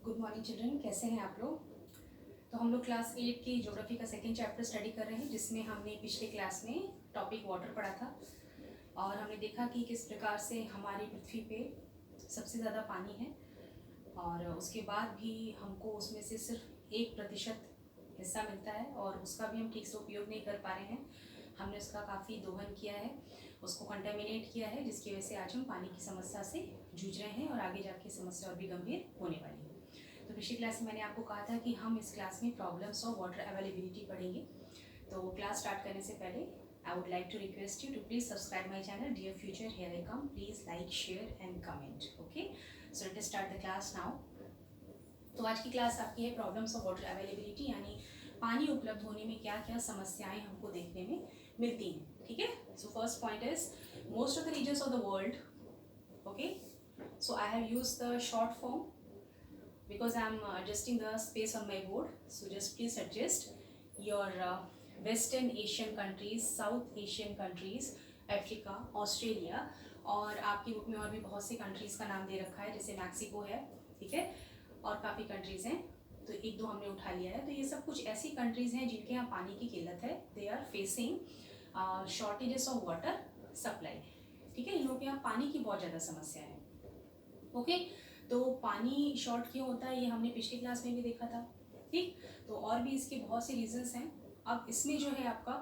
Good morning children, कैसे हैं आप लोग। तो हम लोग क्लास 8 की ज्योग्राफी का सेकंड चैप्टर स्टडी कर रहे हैं, जिसमें हमने पिछले क्लास में टॉपिक वाटर पढ़ा था और हमने देखा कि किस प्रकार से हमारी पृथ्वी पे सबसे ज़्यादा पानी है और उसके बाद भी हमको उसमें से सिर्फ 1% हिस्सा मिलता है और उसका भी हम ठीक से उपयोग नहीं कर पा रहे हैं। हमने उसका काफ़ी दोहन किया है, उसको कंटेमिनेट किया है, जिसकी वजह से आज हम पानी की समस्या से जूझ रहे हैं और आगे जाके समस्या और भी गंभीर होने वाली है। तो पिछली क्लास में मैंने आपको कहा था कि हम इस क्लास में प्रॉब्लम्स ऑफ वाटर अवेलेबिलिटी पढ़ेंगे। तो क्लास स्टार्ट करने से पहले I would like to request you to please subscribe my channel dear future, here I come, please like share and comment. Okay, so let us start the class now. तो आज की class आपकी है problems of water availability, यानी पानी उपलब्ध होने में क्या क्या समस्याएं हमको देखने में मिलती हैं। ठीक है, so first point is most of the regions of the world, okay, so I have used the short form because I'm adjusting the space on my board, so just please adjust your Western Asian countries, South Asian countries, Africa, Australia, और आपकी book में और भी बहुत सी countries का नाम दे रखा है, जैसे मैक्सिको है, ठीक है, और काफ़ी कंट्रीज़ हैं, तो एक दो हमने उठा लिया है। तो ये सब कुछ ऐसी कंट्रीज़ हैं जिनके यहाँ पानी की किल्लत है, they are facing shortages of water supply. ठीक है, इन लोगों के यहाँ पानी की बहुत ज़्यादा समस्या है। ओके, तो पानी शॉर्ट क्यों होता है ये हमने पिछली क्लास में भी देखा था। ठीक, तो और भी इसके बहुत से रीजंस हैं। अब इसमें जो है आपका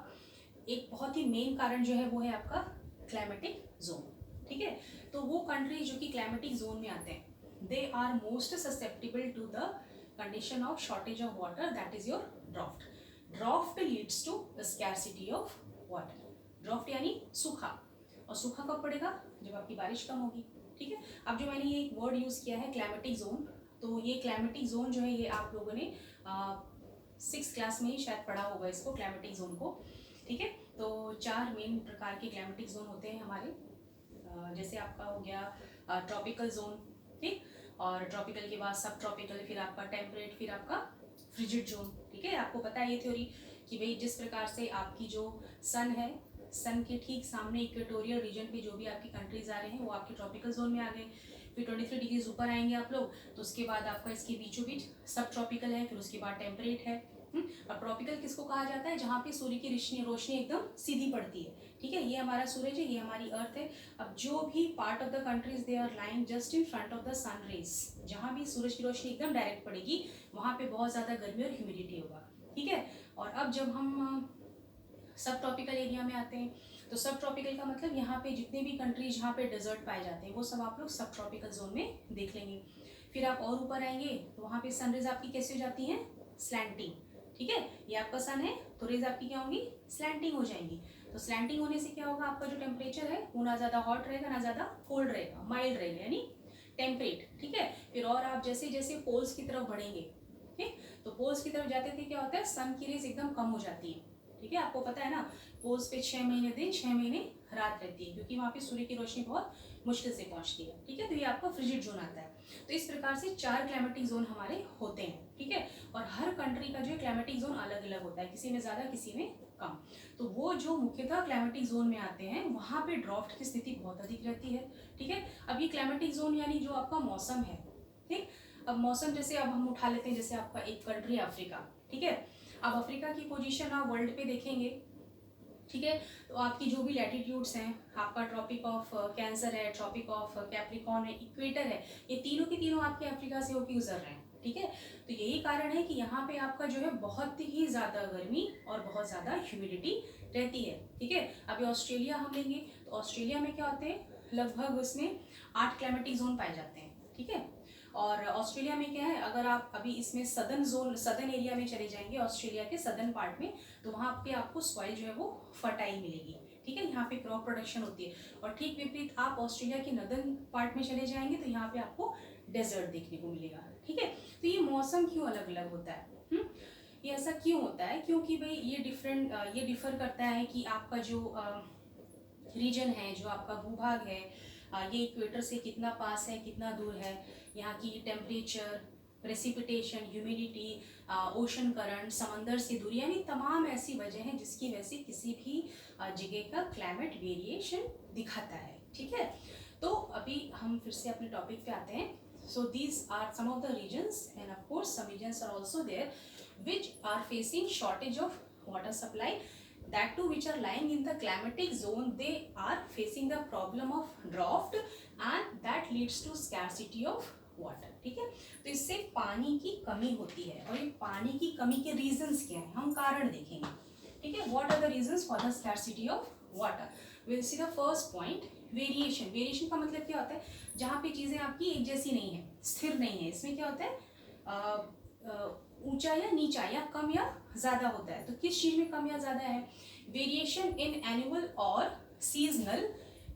एक बहुत ही मेन कारण जो है वो है आपका क्लाइमेटिक जोन। ठीक है, तो वो कंट्री जो कि क्लाइमेटिक जोन में आते हैं, they are most susceptible to the condition of shortage of water, that is your draft. Draft leads to the scarcity of water. Draft यानी सूखा, और सूखा कब पड़ेगा? जब आपकी बारिश कम होगी। ठीक है, अब जो मैंने ये एक वर्ड यूज़ किया है क्लाइमेटिक जोन, तो ये क्लाइमेटिक जोन जो है ये आप लोगों ने 6th क्लास में ही शायद पढ़ा होगा इसको, क्लाइमेटिक जोन को। ठीक है, तो 4 मेन प्रकार के क्लाइमेटिक जोन होते हैं हमारे, जैसे आपका हो गया ट्रॉपिकल जोन, ठीक, और ट्रॉपिकल के बाद सब ट्रॉपिकल, फिर आपका टेम्परेट, फिर आपका फ्रिजिड जोन। ठीक है, आपको पता है ये थ्योरी कि भाई जिस प्रकार से आपकी जो सन है, सन के ठीक सामने इक्वेटोरियल रीजन पे जो भी आपकी कंट्रीज आ रहे हैं वो आपके ट्रॉपिकल जोन में आ गए। फिर 23 डिग्रीज ऊपर आएंगे आप लोग, तो उसके बाद आपका इसके बीचों बीच सब ट्रॉपिकल है, फिर उसके बाद टेम्परेट है। और ट्रॉपिकल किसको कहा जाता है? जहाँ पे सूर्य की रोशनी एकदम सीधी पड़ती है। ठीक है, ये हमारा सूरज है, ये हमारी अर्थ है। अब जो भी part of the countries they are lying just in front of the sun rays, जहाँ भी सूरज की रोशनी एकदम डायरेक्ट पड़ेगी वहाँ पे बहुत ज़्यादा गर्मी और ह्यूमिडिटी होगा। ठीक है, और अब जब हम सब ट्रॉपिकल एरिया में आते हैं, तो सब ट्रॉपिकल का मतलब यहाँ पे जितने भी कंट्रीज जहाँ पे डेजर्ट पाए जाते हैं वो सब आप लोग सब ट्रॉपिकल जोन में देख लेंगे। फिर आप और ऊपर आएंगे तो वहाँ पे सनरेज आपकी कैसे हो जाती हैं? स्लैंटिंग। ठीक है, ये आपका सन है तो रेज आपकी क्या होंगी? स्लैंटिंग हो जाएंगी। तो स्लैंटिंग होने से क्या होगा? आपका जो टेम्परेचर है वो ना ज़्यादा हॉट रहेगा ना ज़्यादा कोल्ड रहेगा, माइल्ड रहेगा, यानी टेम्परेट। ठीक है, फिर और आप जैसे जैसे पोल्स की तरफ बढ़ेंगे, ठीक, तो पोल्स की तरफ जाते थे क्या होता है? सन की रेज एकदम कम हो जाती है। ठीक है, आपको पता है ना, पोल्स पे 6 महीने दिन 6 महीने रात रहती है, क्योंकि वहाँ पे सूर्य की रोशनी बहुत मुश्किल से पहुँचती है। ठीक है, तो ये आपका फ्रिजिड जोन आता है। तो इस प्रकार से 4 क्लाइमेटिक जोन हमारे होते हैं। ठीक है, और हर कंट्री का जो क्लाइमेटिक जोन अलग अलग होता है, किसी में ज़्यादा किसी में कम। तो वो जो मुख्यतः क्लाइमेटिक जोन में आते हैं वहाँ पे ड्राफ्ट की स्थिति बहुत अधिक रहती है। ठीक है, अब ये क्लाइमेटिक जोन यानी जो आपका मौसम है, ठीक, अब मौसम जैसे अब हम उठा लेते हैं, जैसे आपका एक कंट्री अफ्रीका। ठीक है, अब अफ्रीका की पोजीशन आप वर्ल्ड पे देखेंगे, ठीक है, तो आपकी जो भी लैटिट्यूड्स हैं, आपका ट्रॉपिक ऑफ कैंसर है, ट्रॉपिक ऑफ कैप्रिकॉर्न है, इक्वेटर है, ये तीनों के तीनों आपके अफ्रीका से होकर गुजर रहे हैं। ठीक है, तो यही कारण है कि यहाँ पे आपका जो है बहुत ही ज़्यादा गर्मी और बहुत ज़्यादा ह्यूमिडिटी रहती है। ठीक है, अभी ऑस्ट्रेलिया हम लेंगे तो ऑस्ट्रेलिया में क्या होते हैं? लगभग उसमें 8 क्लाइमेटिक जोन पाए जाते हैं। ठीक है, और ऑस्ट्रेलिया में क्या है, अगर आप अभी इसमें सदर्न एरिया में चले जाएंगे, ऑस्ट्रेलिया के सदर्न पार्ट में, तो वहाँ पे आपको सॉइल जो है वो फर्टाइल मिलेगी। ठीक है, यहाँ पे क्रॉप प्रोडक्शन होती है। और ठीक विपरीत आप ऑस्ट्रेलिया के नदर्न पार्ट में चले जाएंगे तो यहाँ पे आपको डेजर्ट देखने को मिलेगा। ठीक है, तो ये मौसम क्यों अलग अलग होता है? ये ऐसा क्यों होता है? क्योंकि भाई ये डिफर करता है कि आपका जो रीजन है, जो आपका भूभाग है, ये इक्वेटर से कितना पास है, कितना दूर है, यहाँ की temperature, precipitation, humidity, ocean current, समंदर से दूरी, यानी तमाम ऐसी वजह हैं जिसकी वजह से किसी भी जगह का क्लाइमेट वेरिएशन दिखाता है। ठीक है, तो अभी हम फिर से अपने टॉपिक पे आते हैं। So these are some of the regions, and of course some regions are also there which are facing shortage of water supply. That too which are lying in the climatic zone, they are facing the problem of drought and that leads to scarcity of water. ठीक है, तो इससे पानी की कमी होती है. और ये पानी की कमी के रीजंस क्या है, हम कारण देखेंगे. ठीक है, what are the reasons for the scarcity of water. Will see the first point, variation. Variation का मतलब क्या होता है, जहाँ पे चीज़ें आपकी एक जैसी नहीं है, स्थिर नहीं है. इसमें क्या होता है, ऊंचा या नीचा या कम या ज़्यादा होता है. तो किस चीज़ में कम या ज़्यादा है, वेरिएशन इन एनुअल और सीजनल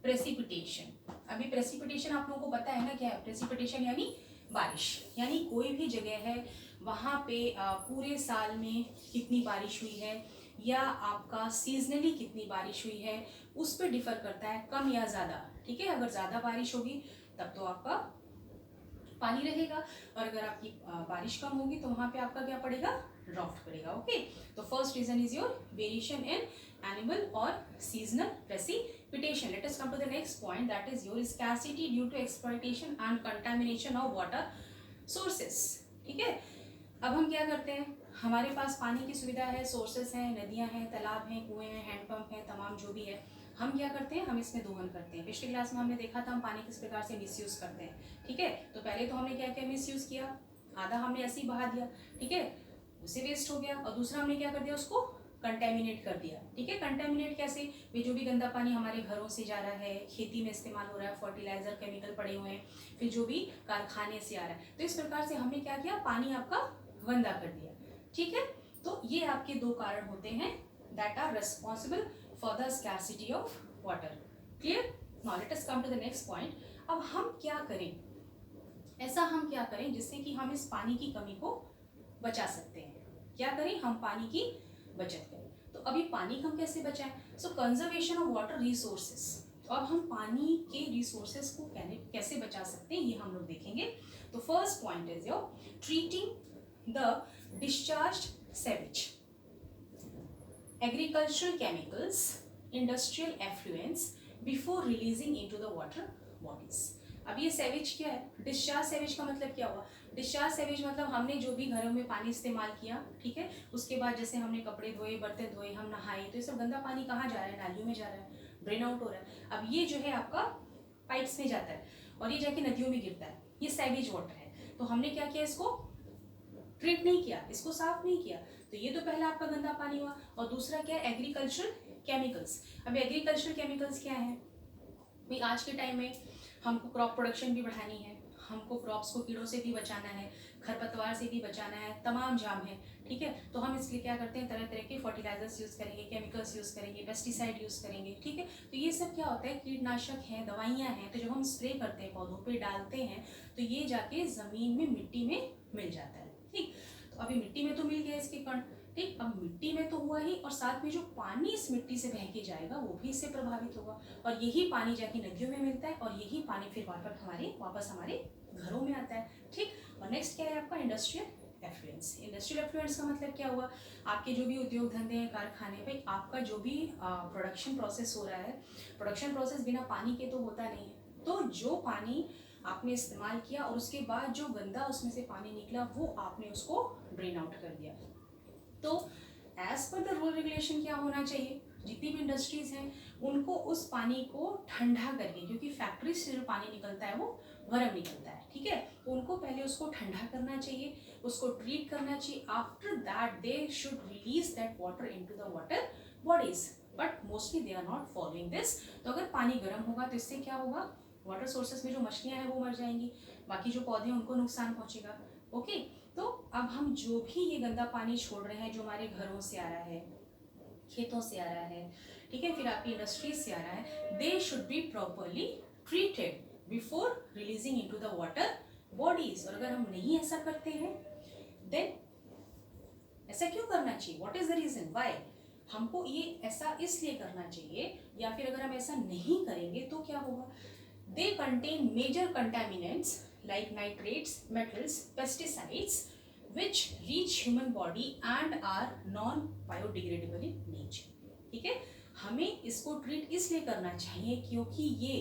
प्रेसिपिटेशन. अभी प्रेसिपिटेशन आप लोगों को पता है ना क्या है. प्रेसिपिटेशन यानी बारिश, यानी कोई भी जगह है वहाँ पे पूरे साल में कितनी बारिश हुई है या आपका सीजनली कितनी बारिश हुई है, उस पर डिफर करता है, कम या ज़्यादा. ठीक है, अगर ज़्यादा बारिश होगी तब तो आपका पानी रहेगा, और अगर आपकी बारिश कम होगी तो वहाँ पे आपका क्या पड़ेगा, ड्राफ्ट पड़ेगा. ओके, तो first reason is your variation in annual और seasonal precipitation. Let us come to the next point, that is your scarcity due to exploitation and contamination of water sources. ठीक है, अब हम क्या करते हैं, हमारे पास पानी की सुविधा है, सोर्सेस हैं, नदियां हैं, तालाब हैं, कुएं हैं, हैंडपंप हैं, तमाम जो भी है, हम क्या करते हैं, हम इसमें दोहन करते हैं. पिछली क्लास में हमने देखा था हम पानी किस प्रकार से मिसयूज करते हैं. ठीक है, तो पहले तो हमने क्या क्या मिसयूज किया, आधा हमने ऐसे ही बहा दिया. ठीक है, उसे वेस्ट हो गया, और दूसरा हमने क्या कर दिया, उसको कंटेमिनेट कर दिया. ठीक है, कंटेमिनेट कैसे, वे जो भी गंदा पानी हमारे घरों से जा रहा है, खेती में इस्तेमाल हो रहा है, फर्टिलाइजर केमिकल पड़े हुए हैं, फिर जो भी कारखाने से आ रहा है, तो इस प्रकार से हमने क्या किया, पानी आपका गंदा कर दिया. ठीक है, तो ये आपके दो कारण होते हैं that are responsible for the scarcity of water. Clear. Now let us come to the next point. अब हम क्या करें, ऐसा हम क्या करें जिससे कि हम इस पानी की कमी को बचा सकते हैं. क्या करें, हम पानी की बचत करें. तो अभी पानी हम कैसे बचाएं, सो कंजर्वेशन ऑफ वाटर रिसोर्सेस. तो अब हम पानी के रिसोर्सेस को कैसे बचा सकते हैं ये हम लोग देखेंगे. तो first point is your treating the discharged sewage, agricultural chemicals, industrial effluents before releasing into the water bodies. अब ये सेवेज क्या है, डिस्चार्ज सेवेज का मतलब क्या हुआ, डिस्चार्ज सेवेज मतलब हमने जो भी घरों में पानी इस्तेमाल किया, ठीक है, उसके बाद जैसे हमने कपड़े धोए, बर्तन धोए, हम नहाए, तो ये सब गंदा पानी कहाँ जा रहा है, नालियों में जा रहा है, ड्रेन आउट हो रहा है. अब ये जो है आपका पाइप्स में जाता है और ये जाके नदियों में गिरता है, ये सेवेज वाटर है. तो हमने क्या किया, इसको ट्रीट नहीं किया, इसको साफ नहीं किया, तो ये तो पहला आपका गंदा पानी हुआ. और दूसरा क्या है, एग्रीकल्चरल केमिकल्स. अब एग्रीकल्चरल केमिकल्स क्या है भाई, आज के टाइम में हमको क्रॉप प्रोडक्शन भी बढ़ानी है, हमको क्रॉप्स को कीड़ों से भी बचाना है, खरपतवार से भी बचाना है, तमाम जाम है. ठीक है, तो हम इसलिए क्या करते हैं, तरह तरह के फर्टिलाइजर्स यूज़ करेंगे, केमिकल्स यूज़ करेंगे, पेस्टिसाइड यूज़ करेंगे. ठीक है, तो ये सब क्या होता है, कीटनाशक हैं, दवाइयाँ हैं, तो जब हम स्प्रे करते हैं, पौधों पे डालते हैं, तो ये जाके ज़मीन में मिट्टी में मिल जाता है. ठीक, तो अभी मिट्टी में तो मिल गया इसके कण. ठीक, अब मिट्टी में तो हुआ ही, और साथ में जो पानी इस मिट्टी से बह के जाएगा वो भी इससे प्रभावित होगा, और यही पानी जाके नदियों में मिलता है, और यही पानी फिर वापस हमारे घरों में आता है. ठीक, और नेक्स्ट क्या है आपका, इंडस्ट्रियल एफ्लुएंस. इंडस्ट्रियल एफ्लुएंस का मतलब क्या हुआ, आपके जो भी उद्योग धंधे हैं, कारखाने पे आपका जो भी प्रोडक्शन प्रोसेस हो रहा है, प्रोडक्शन प्रोसेस बिना पानी के तो होता नहीं है. तो जो पानी आपने इस्तेमाल किया और उसके बाद जो गंदा उसमें से पानी निकला, वो आपने उसको ड्रेन आउट कर दिया. तो as per the rule regulation क्या होना चाहिए, जितनी भी इंडस्ट्रीज हैं उनको उस पानी को ठंडा करके, क्योंकि फैक्ट्री से जो पानी निकलता है वो गर्म निकलता है. ठीक है, तो उनको पहले उसको ठंडा करना चाहिए, उसको ट्रीट करना चाहिए. After that they should release that water into the water bodies, but mostly they are not following this. तो अगर पानी गर्म होगा तो इससे क्या होगा, वाटर सोर्सेज में जो मछलियाँ हैं वो मर जाएंगी, बाकी जो पौधे हैं उनको नुकसान पहुँचेगा. ओके, तो अब हम जो भी ये गंदा पानी छोड़ रहे हैं, जो हमारे घरों से आ रहा है, खेतों से आ रहा है, ठीक है, फिर आपकी इंडस्ट्रीज से आ रहा है, they should be properly treated before releasing into the water bodies. और अगर हम नहीं ऐसा करते हैं, देन ऐसा क्यों करना चाहिए, what is the reason why हमको ये ऐसा इसलिए करना चाहिए, या फिर अगर हम ऐसा नहीं करेंगे तो क्या होगा, they contain major contaminants like nitrates, metals, pesticides which reach human body and are non-biodegradable in nature. ठीक है, हमें इसको ट्रीट इसलिए करना चाहिए क्योंकि ये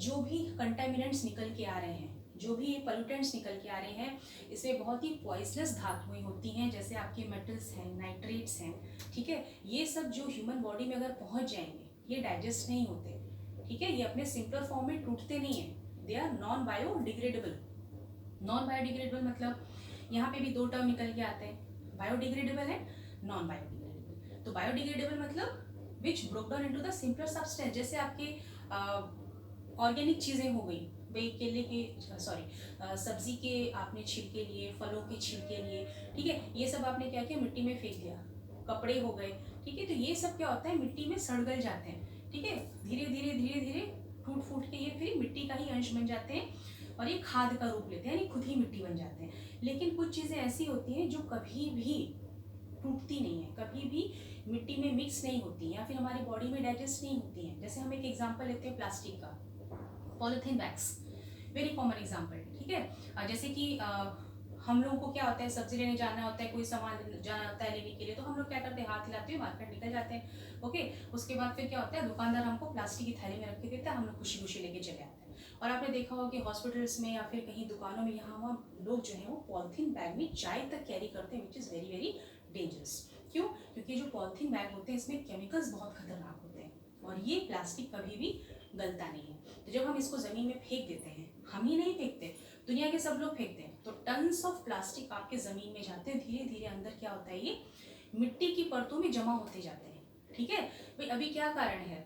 जो भी कंटामिनेंट्स निकल के आ रहे हैं, जो भी ये पोल्यूटेंट्स निकल के आ रहे हैं इसमें बहुत ही पॉइजनस धातुएं होती हैं, जैसे आपके मेटल्स हैं, नाइट्रेट्स हैं, ठीक है। ये सब जो ह्यूमन बॉडी में अगर पहुंच जाएंगे ये डाइजेस्ट नहीं होते, ठीक है। ये अपने सिंपलर फॉर्म में टूटते नहीं है, they are non biodegradable. Non biodegradable मतलब यहाँ पे भी दो टर्म निकल के आते हैं, बायोडिग्रेडेबल है, नॉन बायोडिग्रेडेबल। तो बायोडिग्रेडेबल मतलब which broke down into the simpler substance, जैसे आपके ऑर्गेनिक चीज़ें हो गई, भाई केले के सब्जी के आपने छिलके लिए, फलों के छिलके लिए, ठीक है, ये सब आपने क्या किया, मिट्टी में फेंक दिया। कपड़े हो गए, ठीक है, तो ये सब क्या होता है, मिट्टी में सड़गल जाते हैं, ठीक है। धीरे धीरे धीरे धीरे टूट फूट के ये फिर मिट्टी का ही अंश बन जाते हैं और ये खाद का रूप लेते हैं, यानी खुद ही मिट्टी बन जाते हैं। लेकिन कुछ चीज़ें ऐसी होती हैं जो कभी भी टूटती नहीं है, कभी भी मिट्टी में मिक्स नहीं होती या फिर हमारी बॉडी में डाइजेस्ट नहीं होती हैं। जैसे हम एक एग्जांपल लेते हैं प्लास्टिक का, polythene bags, very common example, ठीक है। जैसे कि हम लोगों को क्या होता है, सब्जी लेने जाना होता है, कोई सामान जाना होता है लेने के लिए, तो हम लोग क्या करते हैं, हाथ हिलाते हुए मार्केट निकल जाते हैं, ओके। उसके बाद फिर क्या होता है, दुकानदार हमको प्लास्टिक की थैली में रख के देता है, हम लोग खुशी खुशी लेके चले आते हैं। और आपने देखा होगा कि हॉस्पिटल्स में या फिर कहीं दुकानों में यहाँ वहाँ लोग जो है वो पॉलीथीन बैग में चाय तक कैरी करते हैं, which is very very dangerous. क्यों? क्योंकि जो पॉलीथीन बैग होते हैं इसमें केमिकल्स बहुत खतरनाक होते हैं और ये प्लास्टिक कभी भी गलता नहीं है। तो जब हम इसको ज़मीन में फेंक देते हैं, हम ही नहीं फेंकते, दुनिया के सब लोग फेंकते हैं, तो टन्स ऑफ प्लास्टिक आपके ज़मीन में जाते हैं। धीरे धीरे अंदर क्या होता है, ये मिट्टी की परतों में जमा होते जाते हैं, ठीक है। भाई अभी क्या कारण है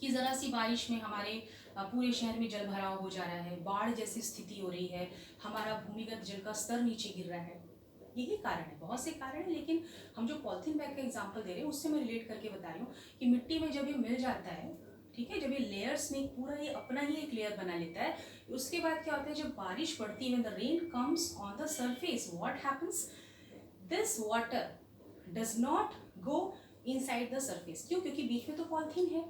कि ज़रा सी बारिश में हमारे पूरे शहर में जल भराव हो जा रहा है, बाढ़ जैसी स्थिति हो रही है, हमारा भूमिगत जल का स्तर नीचे गिर रहा है। यही कारण है, बहुत से कारण है, लेकिन हम जो पॉलीथीन बैग का एग्जांपल दे रहे हैं उससे मैं रिलेट करके बता रही हूँ कि मिट्टी में जब ये मिल जाता है, ठीक है, जब ये लेयर्स में पूरा ये अपना ही एक लेयर बना लेता है, उसके बाद क्या होता है, जब बारिश पड़ती है, when the rain comes on the surface, what happens, this water does not go inside the surface. क्यों? क्योंकि बीच में तो पॉलीथीन है,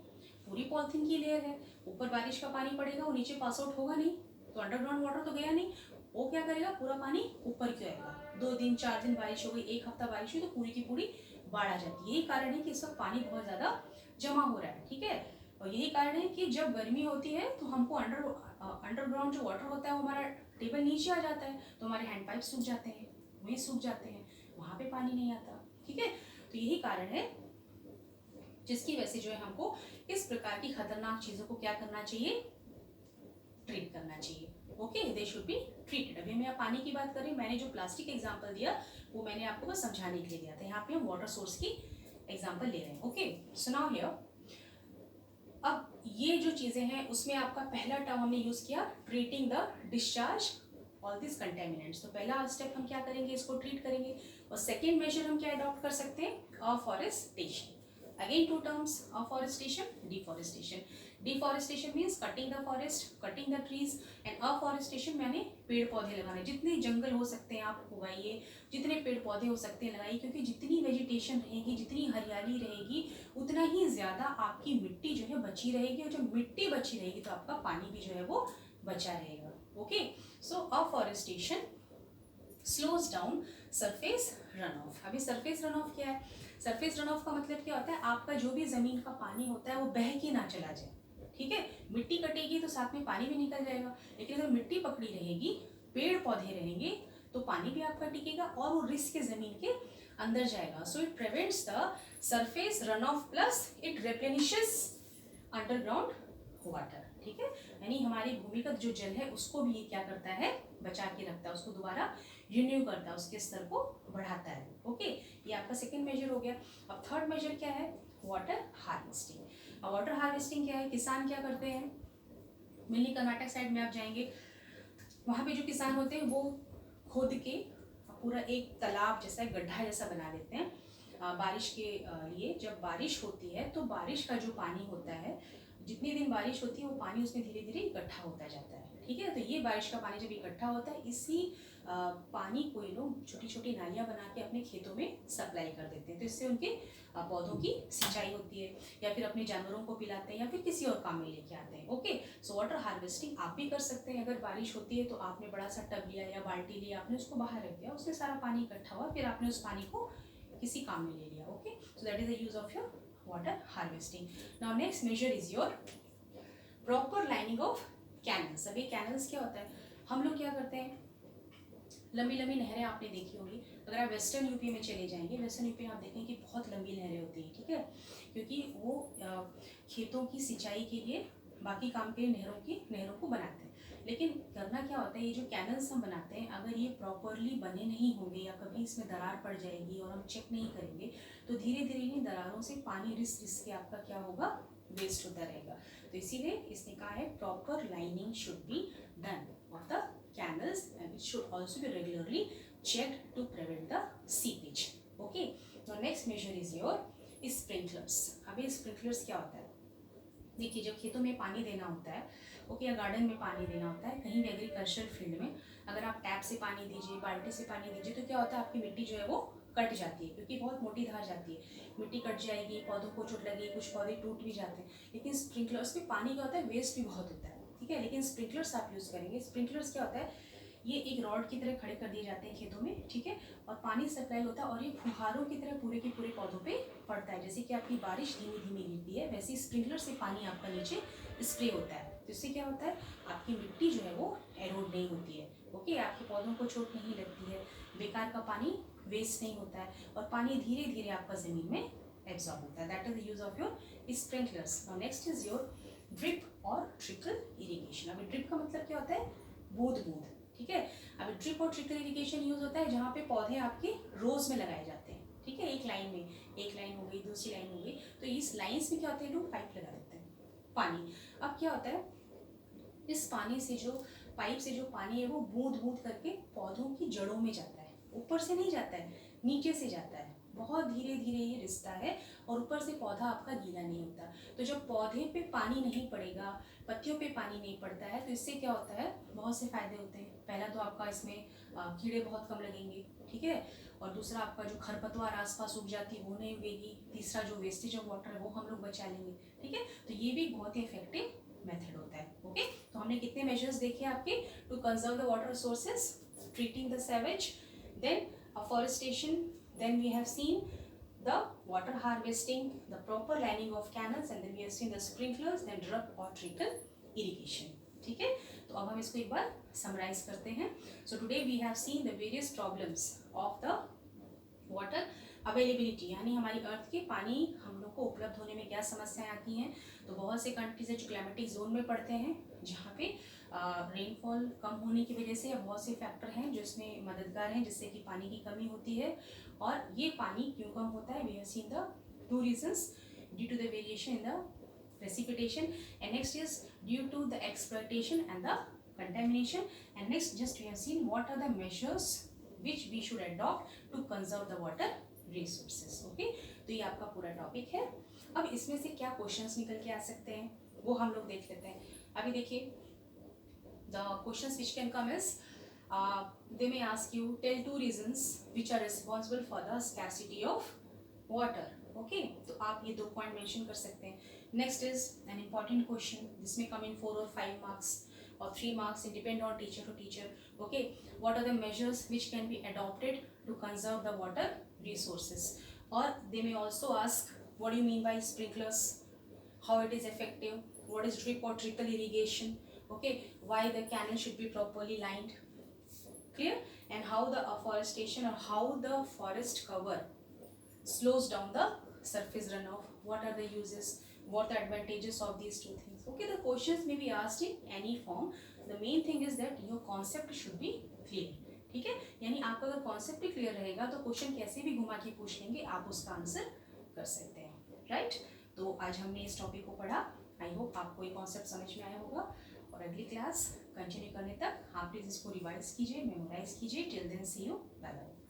पूरी पॉलीथीन की लेयर है, ऊपर बारिश का पानी पड़ेगा, वो नीचे पास आउट होगा नहीं, तो अंडरग्राउंड वाटर तो गया नहीं, वो क्या करेगा, पूरा पानी ऊपर क्यों आएगा। 2 दिन 4 दिन बारिश हो गई, 1 हफ्ता बारिश हुई तो पूरी की पूरी बाढ़ आ जाती है। यही कारण है कि इस वक्त पानी बहुत ज़्यादा जमा हो रहा है, ठीक है। और यही कारण है कि जब गर्मी होती है तो हमको अंडरग्राउंड जो वाटर होता है वो हमारा टेबल नीचे आ जाता है, तो हमारे हैंड पाइप सूख जाते हैं, वहीं सूख जाते हैं, वहाँ पे पानी नहीं आता, ठीक है। तो यही कारण है जिसकी वजह से जो है हमको इस प्रकार की खतरनाक चीज़ों को क्या करना चाहिए, ट्रीट करना चाहिए, okay, they should be treated. अभी मैं पानी की बात कर रही हूँ, मैंने जो प्लास्टिक एग्जांपल दिया वो मैंने आपको बस समझाने के लिए दिया था, यहाँ पे हम वाटर सोर्स की एग्जांपल ले रहे हैं, ओके। सो नाउ हियर, अब ये जो चीज़ें हैं उसमें आपका पहला टर्म हमने यूज़ किया, treating the discharge all this contaminants. तो पहला स्टेप हम क्या करेंगे, इसको ट्रीट करेंगे। और सेकेंड मेजर हम क्या अडॉप्ट कर सकते हैं, afforestation. Again two terms, afforestation, deforestation. Deforestation means cutting the forest, cutting the trees, and afforestation मैंने पेड़ पौधे लगाने, जितने जंगल हो सकते हैं आप उगाइए, जितने पेड़ पौधे हो सकते हैं लगाइए, क्योंकि जितनी वेजिटेशन रहेगी, जितनी हरियाली रहेगी, उतना ही ज़्यादा आपकी मिट्टी जो है बची रहेगी, और जब मिट्टी बची रहेगी तो आपका पानी भी जो है वो बचा रहेगा, okay. So afforestation slows down surface run of. अभी सरफेस रन ऑफ क्या है, सरफेस रन ऑफ का मतलब क्या होता है, आपका जो भी ज़मीन का पानी होता है वो बह के ना चला जाए, ठीक है। मिट्टी कटेगी तो साथ में पानी भी निकल जाएगा, लेकिन अगर मिट्टी पकड़ी रहेगी, पेड़ पौधे रहेंगे, तो पानी भी आपका टिकेगा और वो रिस्क के ज़मीन के अंदर जाएगा। So it prevents the surface run of plus it replenishes underground water, ठीक है। यानी हमारी भूमिगत जो जल है उसको भी ये क्या करता है, बचा के रखता है, उसको दोबारा रिन्यू करता है, उसके स्तर को बढ़ाता है, ओके। ये आपका सेकेंड मेजर हो गया। अब थर्ड मेजर क्या है, वाटर हार्वेस्टिंग। अब वाटर हार्वेस्टिंग क्या है, किसान क्या करते हैं, मिनी कर्नाटक साइड में आप जाएंगे, वहाँ पे जो किसान होते हैं वो खोद के पूरा एक तालाब जैसा, गड्ढा जैसा बना लेते हैं बारिश के लिए। जब बारिश होती है तो बारिश का जो पानी होता है, जितनी दिन बारिश होती है वो पानी उसमें धीरे धीरे इकट्ठा होता जाता है, ठीक है। तो ये बारिश का पानी जब इकट्ठा होता है, इसी पानी को ये लोग छोटी छोटी नालियाँ बना के अपने खेतों में सप्लाई कर देते हैं, तो इससे उनके पौधों की सिंचाई होती है, या फिर अपने जानवरों को पिलाते हैं, या फिर किसी और काम में लेके आते हैं, ओके। सो वाटर हार्वेस्टिंग आप भी कर सकते हैं। अगर बारिश होती है तो आपने बड़ा सा टब लिया या बाल्टी लिया, आपने उसको बाहर रख दिया, उसमें सारा पानी इकट्ठा हुआ, फिर आपने उस पानी को किसी काम में ले लिया, okay. So that is the use of your water harvesting. Now next measure is your proper lining of canals. अभी canals क्या होता है, हम लोग क्या करते हैं, लंबी लंबी नहरें आपने देखी होगी। अगर आप वेस्टर्न यूपी में चले जाएंगे, वेस्टर्न यूपी में आप देखेंगे कि बहुत लंबी नहरें होती हैं, ठीक है, क्योंकि वो खेतों की सिंचाई के लिए, बाकी काम के लिए नहरों को बनाते हैं। लेकिन करना क्या होता है, ये जो कैनल्स हम बनाते हैं, अगर ये प्रॉपरली बने नहीं होंगे या कभी इसमें दरार पड़ जाएगी और हम चेक नहीं करेंगे, तो धीरे धीरे इन दरारों से पानी रिस रिस के आपका क्या होगा, वेस्ट होता रहेगा। तो इसीलिए इसने कहा है proper lining should be done of the canals and it should also be regularly checked to prevent the seepage. Okay, now next measure is your sprinklers. अभी sprinklers क्या होता है, देखिए जब खेतों में पानी देना होता है, ओके, या गार्डन में पानी देना होता है, कहीं भी एग्रीकल्चर फील्ड में, अगर आप टैप से पानी दीजिए, बाल्टी से पानी दीजिए, तो क्या होता है, आपकी मिट्टी जो है वो कट जाती है, क्योंकि बहुत मोटी धार जाती है, मिट्टी कट जाएगी, पौधों को चोट लगेगी, कुछ पौधे टूट भी जाते हैं। लेकिन स्प्रिंकलर्स में पानी क्या होता है, वेस्ट भी बहुत होता है, ठीक है। लेकिन स्प्रिंकलर्स आप यूज़ करेंगे, स्प्रिंकलर्स क्या होता है, ये एक रॉड की तरह खड़े कर दिए जाते हैं खेतों में, ठीक है, और पानी सप्लाई होता है और ये फुहारों की तरह पूरे के पूरे पौधों पे पड़ता है। जैसे कि आपकी बारिश धीमी धीमी गिरती है, वैसे स्प्रिंकलर से पानी आपका नीचे स्प्रे होता है। तो इससे क्या होता है, आपकी मिट्टी जो है वो एरोड नहीं होती है, ओके, आपके पौधों को चोट नहीं लगती है, बेकार का पानी वेस्ट नहीं होता है, और पानी धीरे धीरे आपका ज़मीन में एब्जॉर्ब होता है। That is the use of your sprinklers. Now next is your drip और ट्रिकल इरिगेशन। अभी ड्रिप का मतलब क्या होता है, बूंद बूंद, ठीक है। अभी ड्रिप और ट्रिकल इरिगेशन यूज होता है जहाँ पे पौधे आपके रोज में लगाए जाते हैं, ठीक है, एक लाइन में, एक लाइन हो गई, दूसरी लाइन हो गई, तो इस लाइन्स में क्या होता है, लोग पाइप लगा देते हैं पानी। अब क्या होता है, इस पानी से जो पाइप से जो पानी है वो बूंद बूंद करके पौधों की जड़ों में जाता है, ऊपर से नहीं जाता है, नीचे से जाता है, बहुत धीरे धीरे ये रिश्ता है, और ऊपर से पौधा आपका गीला नहीं होता। तो जब पौधे पे पानी नहीं पड़ेगा, पत्तियों पे पानी नहीं पड़ता है, तो इससे क्या होता है, बहुत से फायदे होते हैं। पहला तो आपका इसमें कीड़े बहुत कम लगेंगे, ठीक है, और दूसरा आपका जो खरपतवार आसपास उग जाती है वो नहीं उगेगी, तीसरा जो वेस्टेज ऑफ वाटर है वो हम लोग बचा लेंगे, ठीक है। तो ये भी बहुत ही इफेक्टिव मेथड होता है, ओके। तो हमने कितने मेजर्स देखे आपके, to conserve the water resources, treating the sewage, then afforestation, then we have seen the water harvesting, the proper lining of canals, and then we have seen the sprinklers, then drip or trickle irrigation, ठीक है। तो अब हम इसको एक बार summarize करते हैं। So today we have seen the various problems of the water availability, यानी हमारी अर्थ के पानी हम लोग को उपलब्ध होने में क्या समस्याएं आती हैं। तो बहुत से कंट्रीज है जो क्लाइमेटिक जोन में पड़ते हैं, जहाँ पे रेनफॉल कम होने की वजह से या बहुत से फैक्टर हैं जो इसमें मददगार हैं, जिससे कि पानी की कमी होती है। और ये पानी क्यों कम होता है, we have seen the two reasons, due to the variation in the precipitation, and next is due to the exploitation and the contamination, and next just we have seen what are the measures which we should adopt to conserve the water resources, okay। तो ये आपका पूरा topic है। अब इसमें से क्या questions निकल के आ सकते हैं वो हम लोग देख लेते हैं। अभी देखिए, the questions which can come is they may ask you tell two reasons which are responsible for the scarcity of water, okay। तो आप ये दो पॉइंट मेंशन कर सकते हैं। Next is an important question, जिसमें कम इन 4 और 5 marks और 3 marks, it depend on teacher to teacher, okay. What are the measures which can be adopted to conserve the water resources, और they may also ask what you mean by sprinklers, how it is effective, what is drip और trickle irrigation, okay, why the canal should be properly lined, clear, and how the afforestation or how the forest cover slows down the surface runoff, what are the uses, what are the advantages of these two things, okay। The questions may be asked in any form, the main thing is that your concept should be clear, ठीक है। यानी आपका अगर concept ही clear रहेगा तो question कैसे भी घुमा के पूछ लेंगे, आप उसका आंसर कर सकते हैं, राइट। तो आज हमने इस टॉपिक को पढ़ा, आई होप आपको ये कॉन्सेप्ट समझ में आया होगा, और अगली क्लास कंटिन्यू करने तक आप प्लीज़ इसको रिवाइज कीजिए, मेमोराइज कीजिए। Till then see you, bye bye.